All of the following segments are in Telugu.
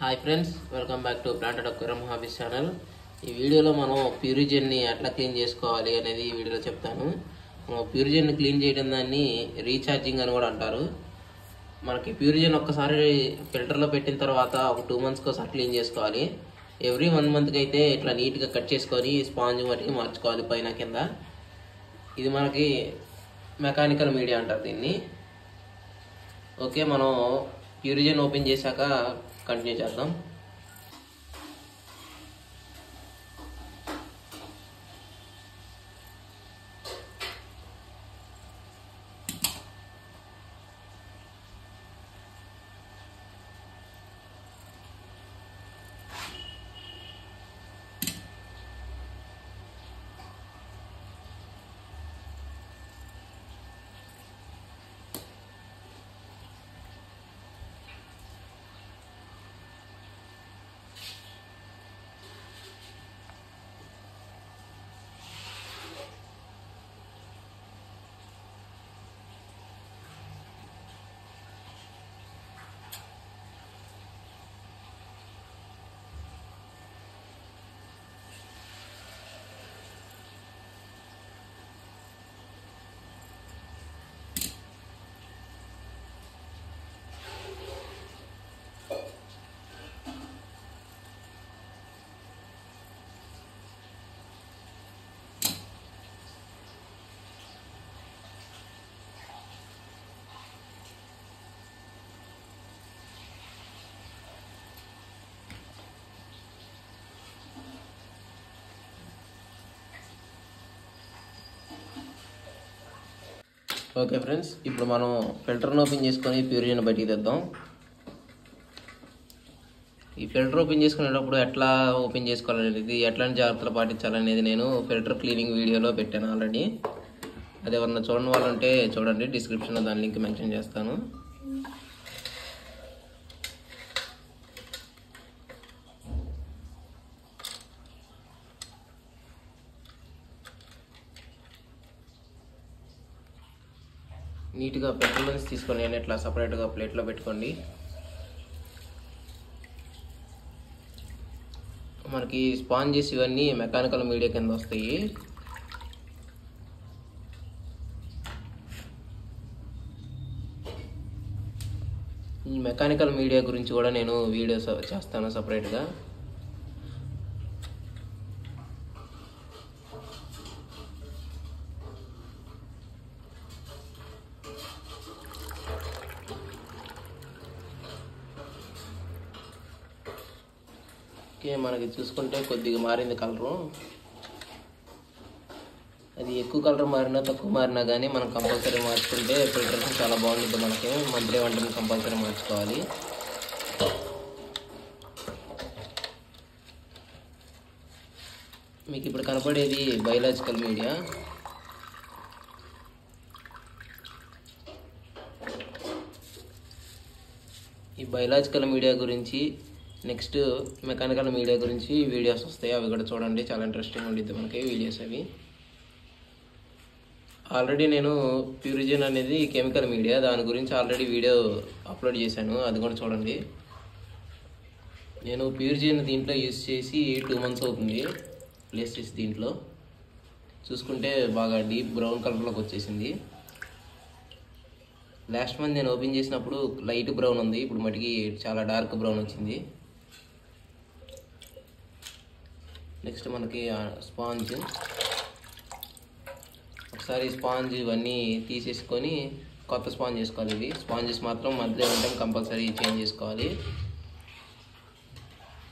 Hi friends, welcome back to planted aquarium hobbies channel. ఈ వీడియోలో మనం ప్యూరిజెన్ని ఎట్లా క్లీన్ చేసుకోవాలి అనేది ఈ వీడియోలో చెప్తాను. ప్యూరిజెన్ని క్లీన్ చేయడం దాన్ని రీఛార్జింగ్ అని కూడా అంటారు. మనకి ప్యూరిజెన్ ఒక్కసారి ఫిల్టర్లో పెట్టిన తర్వాత ఒక 2 monthsకి ఒకసారి క్లీన్ చేసుకోవాలి. ఎవ్రీ 1 monthకి అయితే ఇట్లా నీట్గా కట్ చేసుకొని స్పాంజ్ మట్టికి మార్చుకోవాలి పైన కింద. ఇది మనకి మెకానికల్ మీడియా అంటారు దీన్ని. ఓకే, మనం ప్యూరిజెన్ ఓపెన్ చేశాక కంటిన్యూ చేద్దాం. ఓకే ఫ్రెండ్స్, ఇప్పుడు మనం ఫిల్టర్ని ఓపెన్ చేసుకొని ప్యూరిజెన్ బయటికి తెద్దాం. ఈ ఫిల్టర్ ఓపెన్ చేసుకునేటప్పుడు ఎట్లా ఓపెన్ చేసుకోవాలనేది, ఎట్లాంటి జాగ్రత్తలు పాటించాలనేది నేను ఫిల్టర్ క్లీనింగ్ వీడియోలో పెట్టాను ఆల్రెడీ. అది ఎవరన్నా చూడని వాళ్ళు ఉంటే చూడండి, డిస్క్రిప్షన్లో దాని లింక్ మెన్షన్ చేస్తాను. నీట్గా పెట్రోల్స్ తీసుకొని నేను ఇట్లా సపరేట్గా ప్లేట్లో పెట్టుకోండి. మనకి స్పాంజెస్ ఇవన్నీ మెకానికల్ మీడియా కింద వస్తాయి. ఈ మెకానికల్ మీడియా గురించి కూడా నేను వీడియోస్ చేస్తాను సపరేట్గా. మనకి చూసుకుంటే కొద్దిగా మారింది కలరు. అది ఎక్కువ కలర్ మారినా తక్కువ మారినా కానీ మనం కంపల్సరీ మార్చుకుంటే ఫిల్టర్స్ చాలా బాగుంటుంది. మనకి మంత్లీ వంటని కంపల్సరీ మార్చుకోవాలి. మీకు ఇప్పుడు కనపడేది బయలాజికల్ మీడియా. ఈ బయలాజికల్ మీడియా గురించి నెక్స్ట్ మెకానికల్ మీడియా గురించి వీడియోస్ వస్తాయి, అవి కూడా చూడండి. చాలా ఇంట్రెస్టింగ్ ఉండిద్ది మనకి వీడియోస్ అవి. ఆల్రెడీ నేను ప్యూరిజెన్ అనేది కెమికల్ మీడియా, దాని గురించి ఆల్రెడీ వీడియో అప్లోడ్ చేశాను, అది కూడా చూడండి. నేను ప్యూరిజెన్ దీంట్లో యూజ్ చేసి 2 months అవుతుంది ప్లేస్ చేసి. దీంట్లో చూసుకుంటే బాగా డీప్ బ్రౌన్ కలర్లోకి వచ్చేసింది. లాస్ట్ మంత్ నేను ఓపెన్ చేసినప్పుడు లైట్ బ్రౌన్ ఉంది, ఇప్పుడు మటుకి చాలా డార్క్ బ్రౌన్ వచ్చింది. నెక్స్ట్ మనకి స్పాంజ్. ఒకసారి స్పాంజ్ ఇవన్నీ తీసేసుకొని కొత్త స్పాంజ్ చేసుకోవాలి. ఇవి స్పాంజెస్ మాత్రం మధ్యలో ఉంటాం, కంపల్సరీ చేంజ్ చేసుకోవాలి.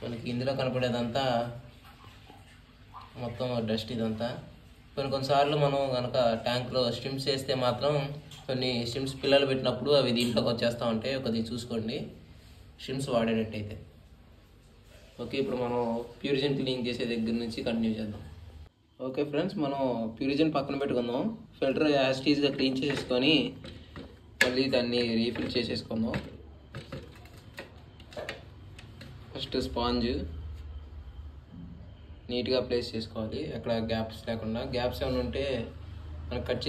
మనకి ఇందులో కనపడేదంతా మొత్తం డస్ట్ ఇదంతా. కొన్నిసార్లు మనం కనుక ట్యాంక్లో స్ట్రిమ్స్ వేస్తే మాత్రం కొన్ని స్ట్రిమ్స్ పిల్లలు పెట్టినప్పుడు అవి దీంట్లోకి వచ్చేస్తూ ఉంటాయి. కొద్దిగా చూసుకోండి స్ట్రిమ్స్ వాడేటట్టయితే. ఓకే, ఇప్పుడు మనం ప్యూరిజెన్ క్లీన్ చేసే దగ్గర నుంచి కంటిన్యూ చేద్దాం. ఓకే ఫ్రెండ్స్, మనం ప్యూరిజెన్ పక్కన పెట్టుకుందాం. ఫిల్టర్ యాస్టీజ్గా క్లీన్ చేసేసుకొని మళ్ళీ దాన్ని రీఫిల్ చేసేసుకుందాం. ఫస్ట్ స్పాంజ్ నీట్గా ప్లేస్ చేసుకోవాలి, ఎక్కడ గ్యాప్స్ లేకుండా. గ్యాప్స్ ఏమైనా ఉంటే మనం కట్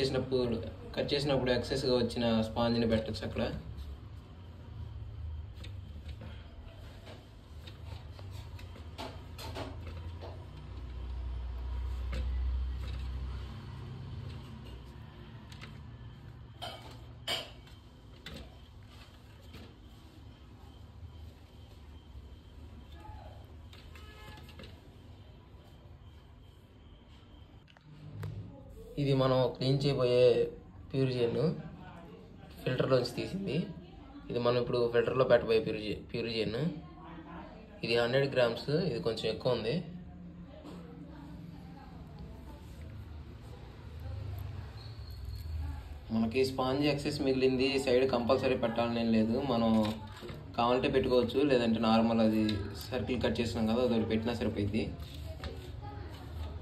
చేసినప్పుడు ఎక్సెస్గా వచ్చిన స్పాంజ్ని పెట్టచ్చు అక్కడ. ఇది మనం క్లీన్ చేయబోయే ప్యూరిజన్ ఫిల్టర్లోంచి తీసింది. ఇది మనం ఇప్పుడు ఫిల్టర్లో పెట్టబోయే ప్యూరిజన్. ఇది 100 గ్రామ్స్, ఇది కొంచెం ఎక్కువ ఉంది. మనకి స్పాంజ్ ఎక్సెస్ మిగిలింది సైడ్ కంపల్సరీ పెట్టాలని ఏం లేదు, మనం కావాలంటే పెట్టుకోవచ్చు, లేదంటే నార్మల్ అది సర్కిల్ కట్ చేసినాం కదా అదొకటి పెట్టినా సరిపోయింది.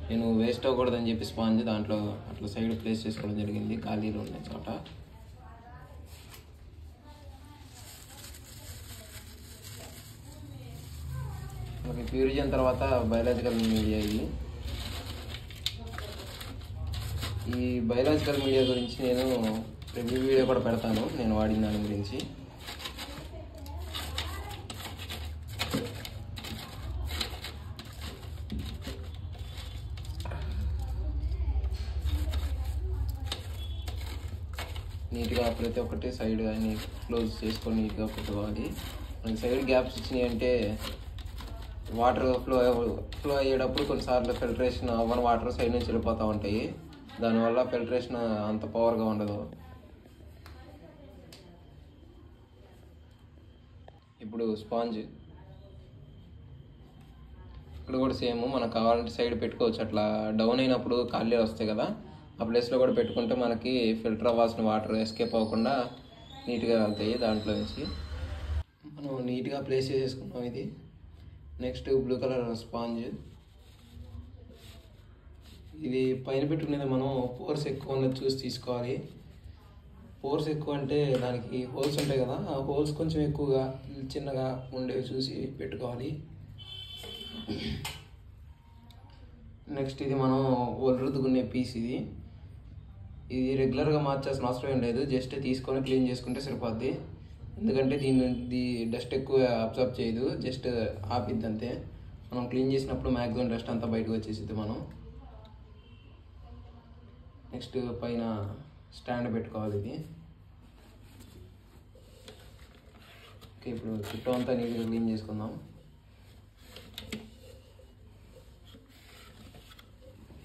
నేను వేస్ట్ అవ్వకూడదని చెప్పి స్పాంజ్ దాంట్లో అట్లా సైడ్ ప్లేస్ చేసుకోవడం జరిగింది ఖాళీలో ఉన్న చోట. మనకి ప్యూరిజన్ తర్వాత బయాలజికల్ మీడియా. ఈ బయాలజికల్ మీడియా గురించి నేను రివ్యూ వీడియో కూడా పెడతాను, నేను వాడిన దాని గురించి. నీట్గా ప్రతి ఒక్కటి సైడ్ అన్ని క్లోజ్ చేసుకొని నీట్గా పెట్టుకోవాలి. మనకి సైడ్ గ్యాప్స్ ఇచ్చినాయి అంటే వాటర్ ఫ్లో అయ్యేటప్పుడు కొన్నిసార్లు ఫిల్టరేషన్ అవ్వని వాటర్ సైడ్ నుంచి వెళ్ళిపోతూ ఉంటాయి, దానివల్ల ఫిల్టరేషన్ అంత పవర్గా ఉండదు. ఇప్పుడు స్పాంజ్ ఇక్కడ కూడా సేమ్, మనకు కావాలంటే సైడ్ పెట్టుకోవచ్చు. అట్లా డౌన్ అయినప్పుడు ఖాళీ వస్తాయి కదా, ఆ ప్లేస్లో కూడా పెట్టుకుంటే మనకి ఫిల్టర్ అవ్వాల్సిన వాటర్ ఎస్కేప్ అవ్వకుండా నీట్గా వెళ్తాయి దాంట్లో నుంచి. మనం నీట్గా ప్లేస్ చేసేసుకున్నాం ఇది. Next blue colour sponge. ఇది పైన పెట్టుకునేది మనం పోర్స్ ఎక్కువ ఉన్నది చూసి తీసుకోవాలి. పోర్స్ ఎక్కువ అంటే దానికి హోల్స్ ఉంటాయి కదా, ఆ హోల్స్ కొంచెం ఎక్కువగా చిన్నగా ఉండేవి చూసి పెట్టుకోవాలి. నెక్స్ట్ ఇది మనం ఒలురుదుకునే పీస్. ఇది రెగ్యులర్గా మార్చాల్సిన అవసరం ఏం లేదు, జస్ట్ తీసుకొని క్లీన్ చేసుకుంటే సరిపోద్ది. ఎందుకంటే దీని డస్ట్ ఎక్కువ అబ్జర్వ్ చేయదు, జస్ట్ ఆపిద్ది అంతే. మనం క్లీన్ చేసినప్పుడు మ్యాక్సిమం డస్ట్ అంతా బయటకు వచ్చేసిద్ది. మనం నెక్స్ట్ పైన స్టాండ్ పెట్టుకోవాలి ఇది. ఓకే, ఇప్పుడు చుట్టూ అంతా నీట్గా క్లీన్ చేసుకుందాం.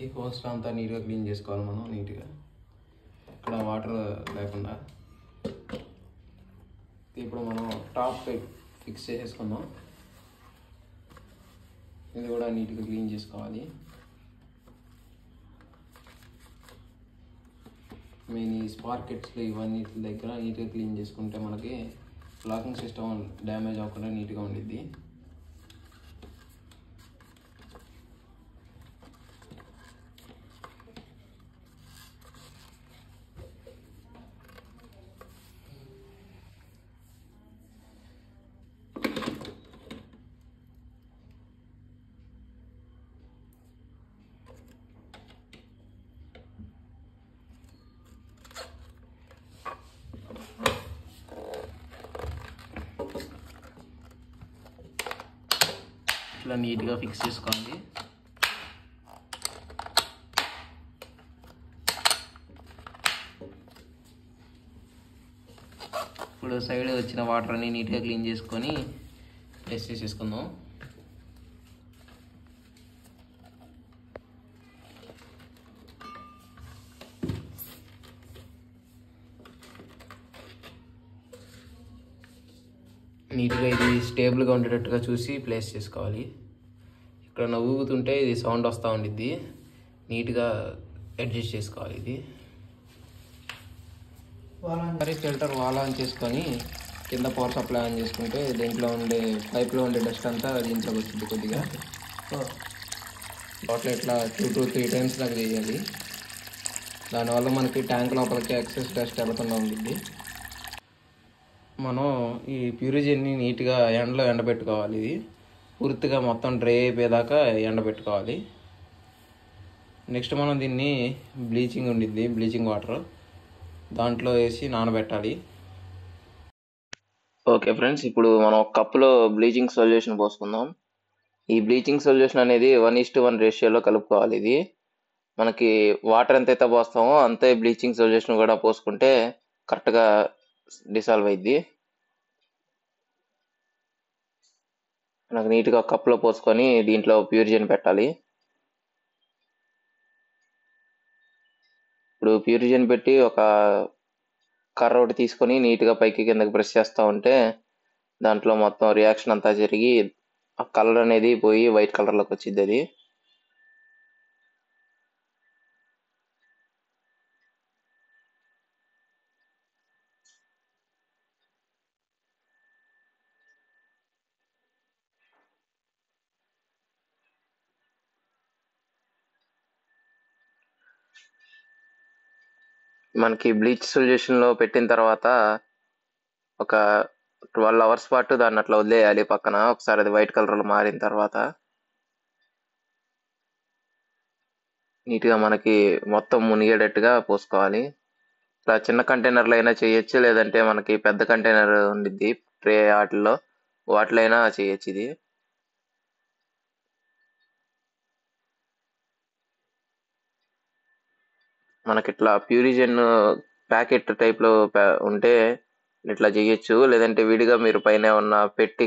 ఈ హోల్స్ అంతా నీట్గా క్లీన్ చేసుకోవాలి మనం, నీట్గా ఇక్కడ వాటర్ లేకుండా. ఇప్పుడు మనం టాప్ ఫిక్స్ చేసేసుకుందాం. ఇది కూడా నీట్గా క్లీన్ చేసుకోవాలి. మెయిన్ ఈ స్పార్కెట్స్లో ఇవన్నీ దగ్గర నీట్గా క్లీన్ చేసుకుంటే మనకి లాకింగ్ సిస్టమ్ డ్యామేజ్ అవ్వకుండా నీట్గా ఉండిద్ది. ఇట్లా నీట్గా ఫిక్స్ చేసుకోండి. ఇప్పుడు సైడ్ వచ్చిన వాటర్ అన్ని నీట్గా క్లీన్ చేసుకొని ప్లేస్ చేసేసుకుందాం. నీట్గా ఇది స్టేబుల్గా ఉండేటట్టుగా చూసి ప్లేస్ చేసుకోవాలి. ఇక్కడ ఊగుతుంటే ఇది సౌండ్ వస్తూ ఉండిద్ది, నీట్గా అడ్జస్ట్ చేసుకోవాలి. ఇది ఫిల్టర్ వాల్ ఆన్ చేసుకొని కింద పవర్ సప్లై ఆన్ చేసుకుంటే దీంట్లో ఉండే పైప్లో ఉండే డస్ట్ అంతా దీంట్లోకి వచ్చింది కొద్దిగా. వాటర్ ఇట్లా 2 to 3 times దాకా చేయాలి. దానివల్ల మనకి ట్యాంక్ లోపలికి ఎక్సెస్ డస్ట్ వెళ్లకుండా ఉంటుంది. మనం ఈ ప్యూరిజన్ని నీట్గా ఎండలో ఎండబెట్టుకోవాలి. ఇది పూర్తిగా మొత్తం డ్రై అయిపోయేదాకా ఎండబెట్టుకోవాలి. నెక్స్ట్ మనం దీన్ని బ్లీచింగ్ ఉండిద్ది, బ్లీచింగ్ వాటర్ దాంట్లో వేసి నానబెట్టాలి. ఓకే ఫ్రెండ్స్, ఇప్పుడు మనం కప్పులో బ్లీచింగ్ సొల్యూషన్ పోసుకుందాం. ఈ బ్లీచింగ్ సొల్యూషన్ అనేది 1:1 రేషియోలో కలుపుకోవాలి. ఇది మనకి వాటర్ ఎంతైతే పోస్తామో అంతే బ్లీచింగ్ సొల్యూషన్ కూడా పోసుకుంటే కరెక్ట్గా డిసాల్వ్ అయింది. మనకు నీట్గా కప్లో పోసుకొని దీంట్లో ప్యూరిజన్ పెట్టాలి. ప్యూరిజన్ పెట్టి ఒక కర్ర ఒకటి తీసుకొని నీట్గా పైకి కిందకి ప్రెస్ చేస్తూ ఉంటే దాంట్లో మొత్తం రియాక్షన్ అంతా జరిగి ఆ కలర్ అనేది పోయి వైట్ కలర్లోకి వచ్చింది అది. మనకి బ్లీచ్ సొల్యూషన్లో పెట్టిన తర్వాత ఒక 12 hours పాటు దాన్ని అట్లా వదిలేయాలి పక్కన. ఒకసారి అది వైట్ కలర్లో మారిన తర్వాత నీట్గా మనకి మొత్తం మునిగేటట్టుగా పోసుకోవాలి. ఇట్లా చిన్న కంటైనర్లో అయినా చేయొచ్చు, లేదంటే మనకి పెద్ద కంటైనర్ ఉండిద్ది ట్రే వాటిలో అయినా చేయొచ్చు ఇది. మనకి ఇట్లా ప్యూరిజన్ ప్యాకెట్ టైప్లో ఉంటే ఇట్లా చేయొచ్చు, లేదంటే విడిగా మీరు పైన ఉన్న పెట్టి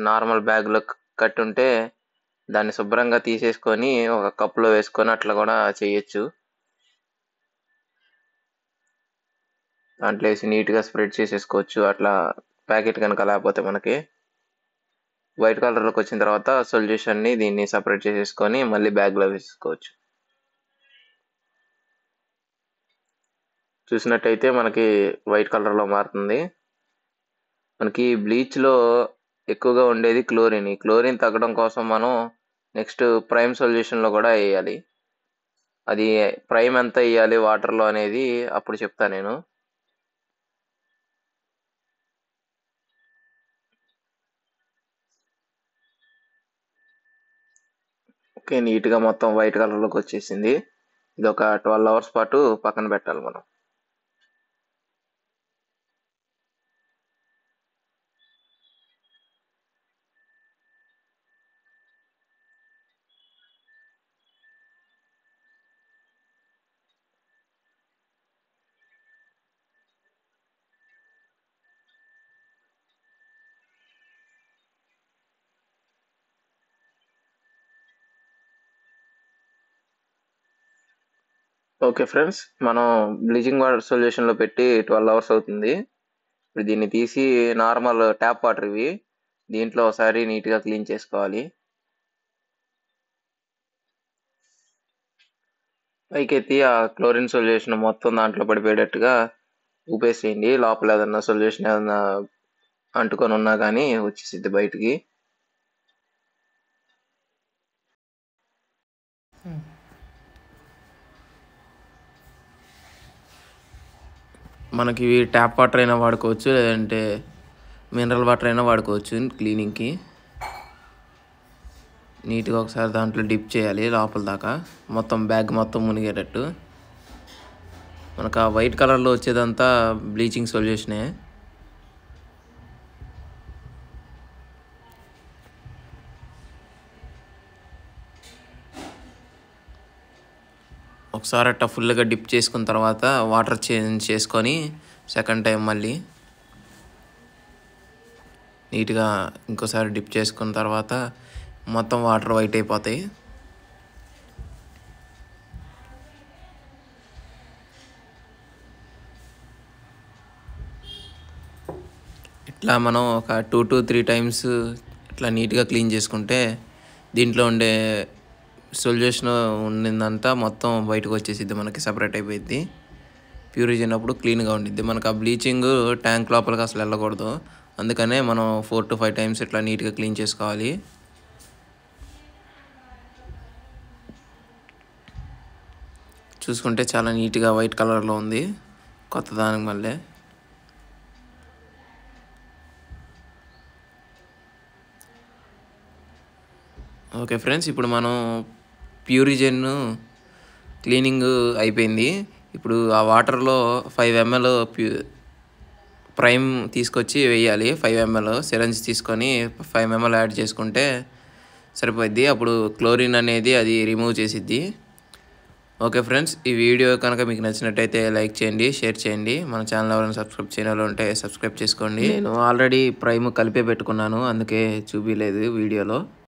నార్మల్ బ్యాగ్లో కట్టి ఉంటే దాన్ని శుభ్రంగా తీసేసుకొని ఒక కప్లో వేసుకొని అట్లా కూడా చేయొచ్చు. దాంట్లో వేసి నీట్గా స్ప్రెడ్ చేసేసుకోవచ్చు. అట్లా ప్యాకెట్ కనుక లేకపోతే మనకి వైట్ కలర్లోకి వచ్చిన తర్వాత సొల్యూషన్ని దీన్ని సపరేట్ చేసేసుకొని మళ్ళీ బ్యాగ్లో వేసుకోవచ్చు. చూసినట్టయితే మనకి వైట్ కలర్లో మారుతుంది. మనకి బ్లీచ్లో ఎక్కువగా ఉండేది క్లోరిన్. ఈ క్లోరిన్ తగ్గడం కోసం మనం నెక్స్ట్ ప్రైమ్ సొల్యూషన్లో కూడా వేయాలి. అది ప్రైమ్ ఎంత వేయాలి వాటర్లో అనేది అప్పుడు చెప్తా నేను. ఓకే, నీట్గా మొత్తం వైట్ కలర్లోకి వచ్చేసింది. ఇది ఒక 12 hours పాటు పక్కన పెట్టాలి మనం. ఓకే ఫ్రెండ్స్, మనం బ్లీచింగ్ వాటర్ సొల్యూషన్లో పెట్టి 12 hours అవుతుంది. ఇప్పుడు దీన్ని తీసి నార్మల్ ట్యాప్ వాటర్ ఇవి దీంట్లో ఒకసారి నీట్గా క్లీన్ చేసుకోవాలి. పైకెత్తి ఆ క్లోరిన్ సొల్యూషన్ మొత్తం దాంట్లో పడిపోయేటట్టుగా ఊపేసేయండి. లోపల ఏదన్నా సొల్యూషన్ ఏదన్నా అంటుకొని ఉన్నా కానీ వచ్చేసిద్ది బయటికి. మనకి ట్యాప్ వాటర్ అయినా వాడుకోవచ్చు, లేదంటే మినరల్ వాటర్ అయినా వాడుకోవచ్చు క్లీనింగ్కి. నీట్గా ఒకసారి దాంట్లో డిప్ చేయాలి లోపల దాకా, మొత్తం బ్యాగ్ మొత్తం మునిగేటట్టు. మనకు ఆ వైట్ కలర్లో వచ్చేదంతా బ్లీచింగ్ సొల్యూషనే. ఒకసారి అట్లా ఫుల్గా డిప్ చేసుకున్న తర్వాత వాటర్ చేంజ్ చేసుకొని సెకండ్ టైం మళ్ళీ నీట్గా ఇంకోసారి డిప్ చేసుకున్న తర్వాత మొత్తం వాటర్ వైట్ అయిపోతాయి. ఇట్లా మనం ఒక 2 to 3 times ఇట్లా నీట్గా క్లీన్ చేసుకుంటే దీంట్లో ఉండే సొల్యూషన్ ఉండిందంతా మొత్తం బయటకు వచ్చేసిద్ది, మనకి సపరేట్ అయిపోయింది. ప్యూరిజన్ అప్పుడు క్లీన్గా ఉండిద్ది. మనకు ఆ బ్లీచింగ్ ట్యాంక్ లోపలికి అసలు వెళ్ళకూడదు, అందుకనే మనం 4 to 5 times ఇట్లా నీట్గా క్లీన్ చేసుకోవాలి. చూసుకుంటే చాలా నీట్గా వైట్ కలర్లో ఉంది కొత్త దానికి మళ్ళీ. ఓకే ఫ్రెండ్స్, ఇప్పుడు మనం ప్యూరిజన్ క్లీనింగ్ అయిపోయింది. ఇప్పుడు ఆ వాటర్లో 5 ml ప్రైమ్ తీసుకొచ్చి వేయాలి. 5 ml సిరంజ్ తీసుకొని 5 ml యాడ్ చేసుకుంటే సరిపోద్ది. అప్పుడు క్లోరిన్ అనేది అది రిమూవ్ చేసిద్ది. ఓకే ఫ్రెండ్స్, ఈ వీడియో కనుక మీకు నచ్చినట్టయితే లైక్ చేయండి, షేర్ చేయండి. మన ఛానల్ ఎవరైనా సబ్స్క్రైబ్ చేయని ఉంటే సబ్స్క్రైబ్ చేసుకోండి. నేను ఆల్రెడీ ప్రైమ్ కలిపే పెట్టుకున్నాను, అందుకే చూపించలేదు వీడియోలో.